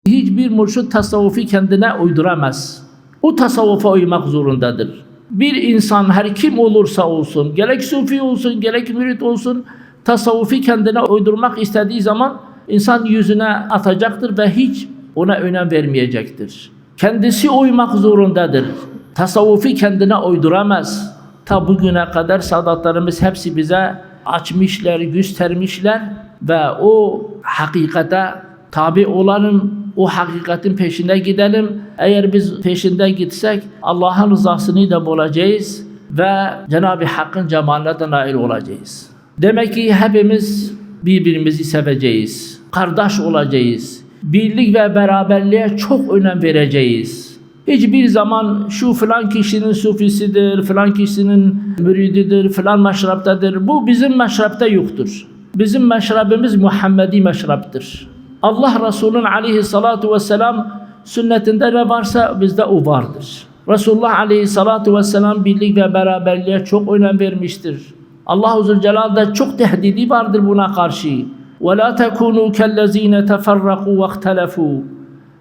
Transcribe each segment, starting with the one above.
Hiçbir mürşid tasavvufu kendine uyduramaz. O tasavvufa uymak zorundadır. Bir insan her kim olursa olsun, gerek sufi olsun, gerek mürit olsun, tasavvufu kendine uydurmak istediği zaman insan yüzüne atacaktır ve hiç ona önem vermeyecektir. Kendisi uymak zorundadır. Tasavvufu kendine uyduramaz. Ta bugüne kadar sadatlarımız hepsi bize açmışlar, göstermişler ve o hakikate tabi olalım, o hakikatin peşine gidelim. Eğer biz peşinde gitsek Allah'ın rızasını da bulacağız ve Cenab-ı Hakk'ın cemaline de nail olacağız. Demek ki hepimiz birbirimizi seveceğiz, kardeş olacağız, birlik ve beraberliğe çok önem vereceğiz. Hiçbir zaman şu filan kişinin sufisidir, filan kişinin mürididir, filan meşraptadır. Bu bizim meşrapta yoktur. Bizim meşrabımız Muhammedi meşraptır. Allah Resulü'nün aleyhissalatu vesselam sünnetinde ne varsa bizde o vardır. Resulullah aleyhissalatu vesselam birlik ve beraberliğe çok önem vermiştir. Allah-u Zülcelal'da çok tehdidi vardır buna karşı. وَلَا تَكُونُوا كَالَّذ۪ينَ تَفَرَّقُوا وَاخْتَلَفُوا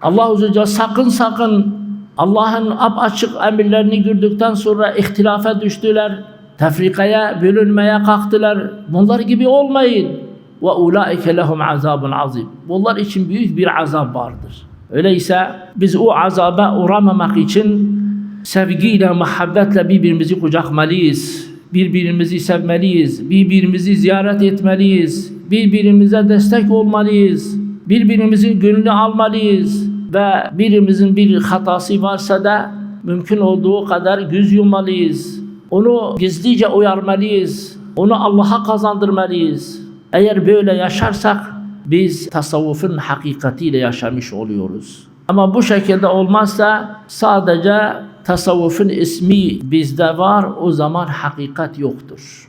Allah-u Zülcelal sakın Allah'ın apaçık emirlerini gördükten sonra ihtilafa düştüler, tefrikaya, bölünmeye kalktılar. Bunlar gibi olmayın. وَاُولَٰئِكَ لَهُمْ عَذَابٌ عَظِيمٌ Bunlar için büyük bir azap vardır. Öyleyse biz o azaba uğramamak için sevgiyle, muhabbetle birbirimizi kucaklamalıyız. Birbirimizi sevmeliyiz. Birbirimizi ziyaret etmeliyiz. Birbirimize destek olmalıyız. Birbirimizin gönlünü almalıyız. Ve birimizin bir hatası varsa da mümkün olduğu kadar göz yummalıyız. Onu gizlice uyarmalıyız. Onu Allah'a kazandırmalıyız. Eğer böyle yaşarsak biz tasavvufun hakikatiyle yaşamış oluyoruz. Ama bu şekilde olmazsa sadece tasavvufun ismi bizde var, o zaman hakikat yoktur.